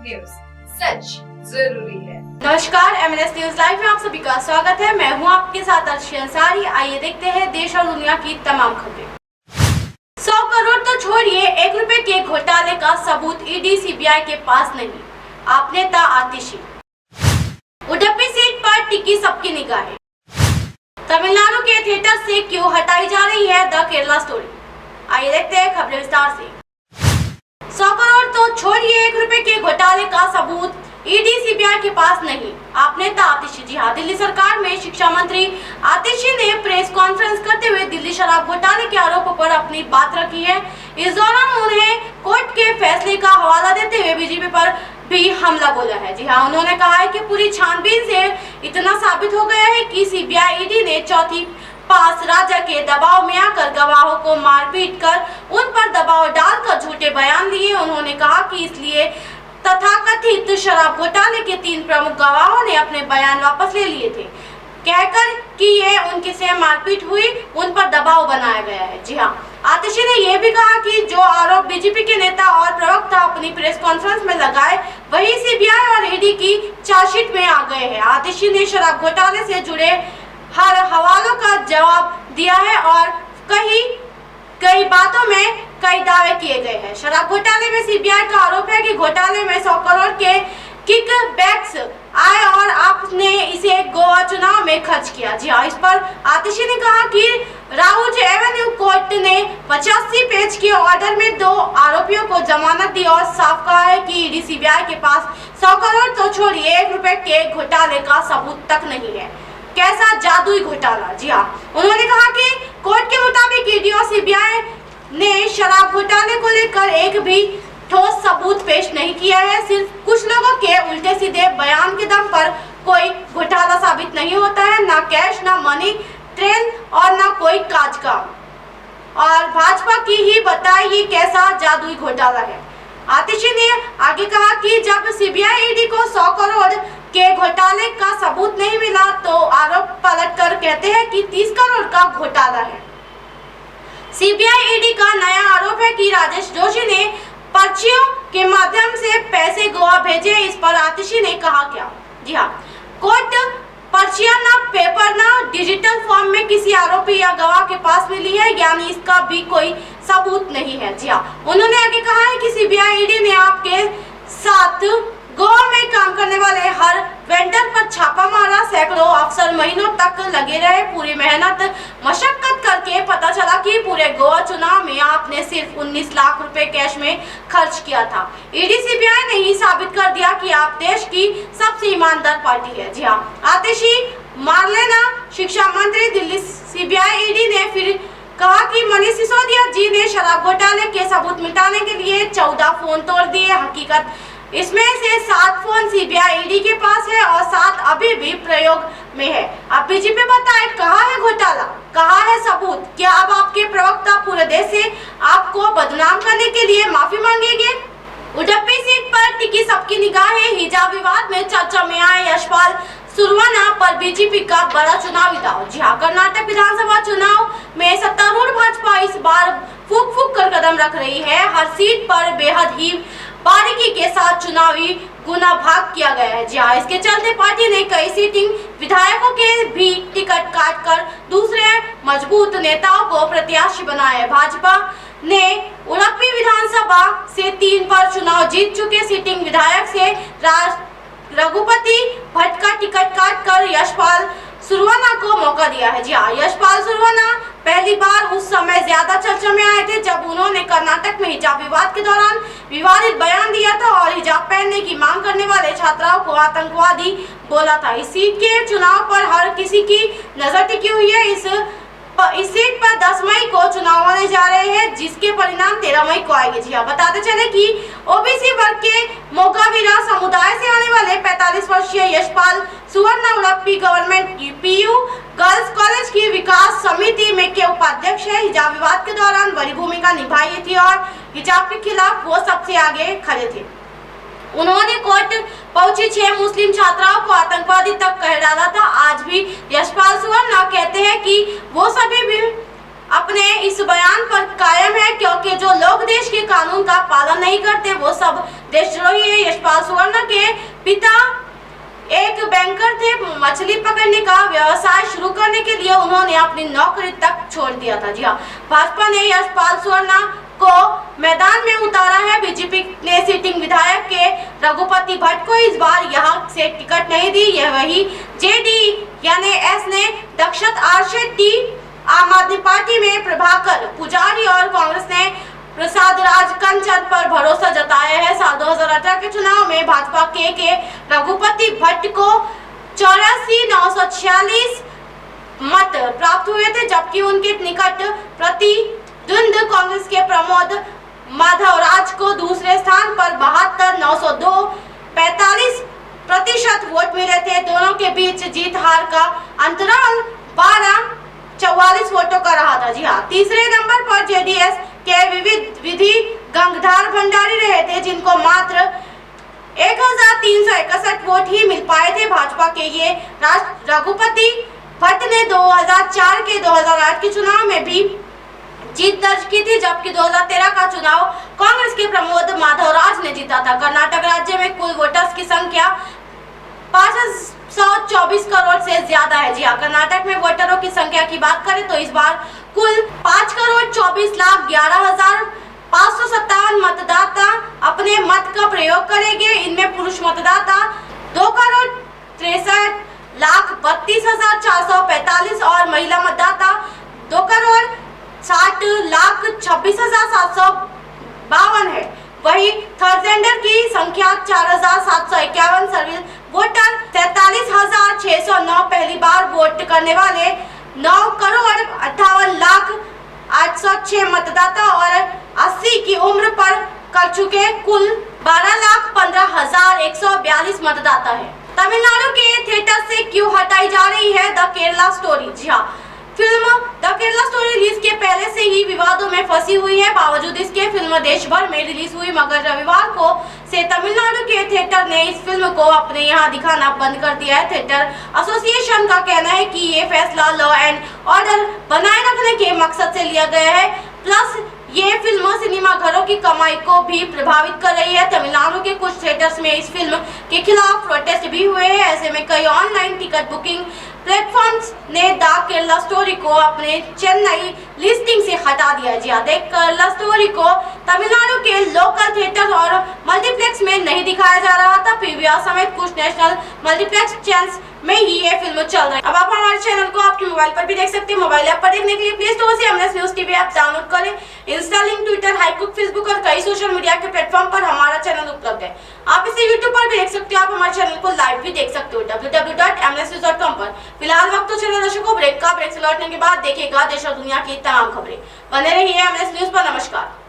News, सच जरूरी है। नमस्कार, MNS न्यूज लाइव में आप सभी का स्वागत है। मैं हूं आपके साथ अर्शी अंसारी। आइए देखते हैं देश और दुनिया की तमाम खबरें। 100 करोड़ तो छोड़िए, 1 रुपए के घोटाले का सबूत ईडी सीबीआई के पास नहीं, आप नेता आतिशी। उडुपी सीट पर टिकी सबकी निगाहें। तमिलनाडु के थिएटर से क्यों हटाई जा रही है द केरला स्टोरी। आइए देखते हैं खबरें विस्तार से। 100 करोड़ तो छोड़िए, 1 रुपए के घोटाले का सबूत ईडी सीबीआई के पास नहीं, आप नेता आतिशी। जी हाँ, दिल्ली सरकार में शिक्षा मंत्री आतिशी ने प्रेस कॉन्फ्रेंस करते हुए दिल्ली शराब घोटाले के आरोपों पर अपनी बात रखी है। इस दौरान उन्होंने कोर्ट के फैसले का हवाला देते हुए बीजेपी पर भी हमला बोला है। जी हाँ, उन्होंने कहा है कि पूरी छानबीन से इतना साबित हो गया है कि सीबीआई ईडी ने चौथी पास राजा के दबाव में आकर गवाहों को मारपीट कर उन पर दबाव डालकर झूठे बयान दिए। उन्होंने कहा कि इसलिए तथाकथित शराब घोटाले के 3 प्रमुख गवाहों ने अपने बयान वापस ले लिए थे, कहकर कि ये उनके से मारपीट हुई, उन पर दबाव बनाया गया है। जी हाँ, आतिशी ने यह भी कहा कि जो आरोप बीजेपी के नेता और प्रवक्ता अपनी प्रेस कॉन्फ्रेंस में लगाए, वही सीबीआई और ईडी की चार्जशीट में आ गए हैं। आतिशी ने शराब घोटाले से जुड़े हर हवालों का जवाब दिया है और कई बातों में कई दावे किए गए हैं। शराब घोटाले में सीबीआई का आरोप है कि घोटाले में 100 करोड़ के किकबैक्स आए और आपने इसे गोवा चुनाव में खर्च किया। जी हाँ, इस पर आतिशी ने कहा कि राउज एवेन्यू कोर्ट ने 85 पेज के ऑर्डर में 2 आरोपियों को जमानत दी और साफ कहा है कि ईडी सीबीआई के पास 100 करोड़ तो छोड़िए, 1 रुपए के घोटाले का सबूत तक नहीं है। कैसा जादुई घोटाला। जी हाँ, उन्होंने कहा कि कोर्ट के मुताबिक ईडी और सीबीआई ने शराब घोटाले को लेकर एक भी ठोस सबूत पेश नहीं किया है। सिर्फ कुछ लोगों के उल्टे सीधे बयान के दम पर कोई घोटाला साबित नहीं होता है, ना कैश, ना मनी ट्रेल और ना कोई काज का। और भाजपा की ही बताए ये कैसा जादुई घोटाला है। आतिशी ने आगे कहा कि जब सीबीआई ईडी को 100 करोड़ के घोटाले का सबूत नहीं मिला तो आरोप पलटकर कहते हैं कि 30 करोड़ का घोटाला है। सीबीआई ईडी का नया आरोप है कि राजेश जोशी ने पर्चियों के माध्यम से पैसे गोवा भेजे। इस पर आतिशी ने कहा क्या। जी हाँ, कोर्ट पर्चियां ना पेपर ना डिजिटल फॉर्म में किसी आरोपी या गवाह के पास मिली है, यानी इसका भी कोई सबूत नहीं है। जी हाँ, उन्होंने आगे कहा है कि सीबीआई ईडी ने आपके साथ गोवा में काम करने वाले हर वेंडर पर छापा मारा। सैकड़ों अफसर महीनों तक लगे रहे, पूरी मेहनत मशक्कत करके पता चला कि पूरे गोवा चुनाव में आपने सिर्फ 19 लाख रुपए कैश में खर्च किया था। ईडी सीबीआई ने ही साबित कर दिया कि आप देश की सबसे ईमानदार पार्टी है। जी हाँ, आतिशी मारलेना शिक्षा मंत्री दिल्ली सीबीआई ईडी ने फिर कहा कि मनीष सिसोदिया जी ने शराब घोटाले के सबूत मिटाने के लिए 14 फोन तोड़ दिए। हकीकत इसमें से 7 फोन सीबीआई ईडी के पास है और 7 अभी भी प्रयोग में है। अब बीजेपी बताए कहाँ है घोटाला, कहाँ है सबूत। क्या अब आपके प्रवक्ता पूरे देश से आपको बदनाम करने के लिए माफी मांगेंगे। उडुपी सीट पर टिकी सबकी निगाहें। हिजाब विवाद में चर्चा में आए यशपाल सुरवना पर बीजेपी का बड़ा चुनावी दाव। जी हाँ, कर्नाटक विधानसभा चुनाव में सत्तारूढ़ भाजपा इस बार फूक फूक कर कदम रख रही है। हर सीट पर बेहद ही बारीकी के साथ चुनावी गुना भाग किया गया है। जी हाँ, इसके चलते पार्टी ने कई सीटिंग विधायकों के भी टिकट काटकर दूसरे मजबूत नेताओं को प्रत्याशी बनाया है। भाजपा ने उडुपी विधानसभा से 3 पर चुनाव जीत चुके सीटिंग विधायक से रघुपति भट्ट का टिकट काटकर यशपाल सुरवना को मौका दिया है। जी हाँ, यशपाल सुरवना पहली बार उस समय ज्यादा चर्चा में आए थे जब उन्होंने कर्नाटक में हिजाब विवाद के दौरान विवादित बयान दिया था और हिजाब पहनने की मांग करने वाले छात्राओं को आतंकवादी बोला था। इस सीट के चुनाव पर हर किसी की नजर टिकी हुई है। इस सीट पर 10 मई को चुनाव होने जा रहे हैं, जिसके परिणाम 13 मई को आएंगे। जी हाँ, बताते चले कि ओबीसी वर्ग के मोकावीरा समुदाय से आने वाले 45 वर्षीय Yashpal Suvarna Udupi government PU girls college की विकास समिति में के उपाध्यक्ष है। हिजाब विवाद के दौरान बड़ी भूमिका निभाई थी और हिजाब के खिलाफ वो सबसे आगे खड़े थे। उन्होंने कोर्ट पहुंची 6 मुस्लिम छात्राओं को आतंकवादी तक कह डाला था। आज भी यशपाल सुवर्ण कहते हैं कि वो सभी भी अपने इस बयान पर कायम है, क्योंकि जो लोग देश के कानून का पालन नहीं करते वो सब देशद्रोही है। यशपाल सुवर्णा के पिता एक बैंकर थे। मछली पकड़ने का व्यवसाय शुरू करने के लिए उन्होंने अपनी नौकरी तक छोड़ दिया था। जी हाँ, भाजपा ने यशपाल सुवर्णा को मैदान में उतारा है। बीजेपी ने सिटिंग विधायक के रघुपति भट्ट को इस बार यहां से टिकट नहीं दी। यह वही JDS ने दक्षत आर शेट्टी, आम आदमी पार्टी में प्रभाकर पुजारी और कांग्रेस ने प्रसाद राज कंचन पर भरोसा जताया है। साल 2018 के चुनाव में भाजपा के रघुपति भट्ट को 84,946 मत प्राप्त हुए थे, जबकि उनके निकट प्रतिद्वंद कांग्रेस के प्रमोद माधवराज को दूसरे स्थान पर 72,902 45% वोट मिले थे। दोनों के बीच जीत हार का अंतराल 44 वोटों का रहा था। जी हाँ, तीसरे नंबर पर JDS के विधि गंगाधर भंडारी रहे थे, जिनको मात्र 1361 वोट ही मिल पाए थे। भाजपा के ये रघुपति भट्ट ने 2004 के 2008 के चुनाव में भी जीत दर्ज की थी, जबकि 2013 का चुनाव कांग्रेस के प्रमोद माधवराज ने जीता था। कर्नाटक राज्य में कुल वोटर्स की संख्या 524 करोड़ से ज्यादा है। जी हाँ, कर्नाटक में वोटरों की संख्या की बात करें तो इस बार कुल 5,24,11,557 मतदाता अपने मत का प्रयोग करेंगे। इनमें पुरुष मतदाता 2,63,32,445 और महिला मतदाता 2,60,26,752 है। वही थर्ड जेंडर की संख्या 4,751, सर्विस वोटर 43,609, पहली बार वोट करने वाले 9,58,08,6 मतदाता और 80 की उम्र पर कर चुके कुल 12,15,142 मतदाता है। तमिलनाडु के थिएटर से क्यों हटाई जा रही है द केरला स्टोरी? जी हाँ, film the Kerala story release के पहले से ही विवादों में फंसी हुई है। बावजूद इसके फिल्म देश भर में रिलीज हुई, मगर रविवार को से तमिलनाडु के थिएटर ने इस फिल्म को अपने यहाँ दिखाना बंद कर दिया है। थिएटर एसोसिएशन का कहना है कि ये फैसला लॉ एंड ऑर्डर बनाए रखने के मकसद से लिया गया है। प्लस ये फिल्म सिनेमा घरों की कमाई को भी प्रभावित कर रही है। तमिलनाडु के कुछ थिएटर्स में इस फिल्म के खिलाफ प्रोटेस्ट भी हुए हैं। ऐसे में कई ऑनलाइन टिकट बुकिंग प्लेटफॉर्म्स ने द केरला स्टोरी को अपने चेन्नई लिस्टिंग से हटा दिया। जी हाँ, द केरला स्टोरी को तमिलनाडु के लोकल थिएटर और मल्टीप्लेक्स में नहीं दिखाया जा रहा था। PVR समेत कुछ नेशनल मल्टीप्लेक्स चैनल्स में ही ये फिल्म चल रही है। अब आप हमारे चैनल को आपके मोबाइल पर भी देख सकते हैं। मोबाइल ऐप पर देखने के लिए प्ले स्टोर से MNS news TV app download करें। इंस्टा, लिंक, ट्विटर, हाईकुक, फेसबुक और कई सोशल मीडिया के प्लेटफॉर्म पर हमारा चैनल उपलब्ध है। आप इसे यूट्यूब पर भी देख सकते हो। आप हमारे चैनल को लाइव भी देख सकते हो www.mnsnews.com पर। फिलहाल वक्त तो चले दर्शकों ब्रेक से लौटने के बाद देखिएगा देश और दुनिया की तमाम खबरें। बने रहिए एमएनएस न्यूज पर। नमस्कार।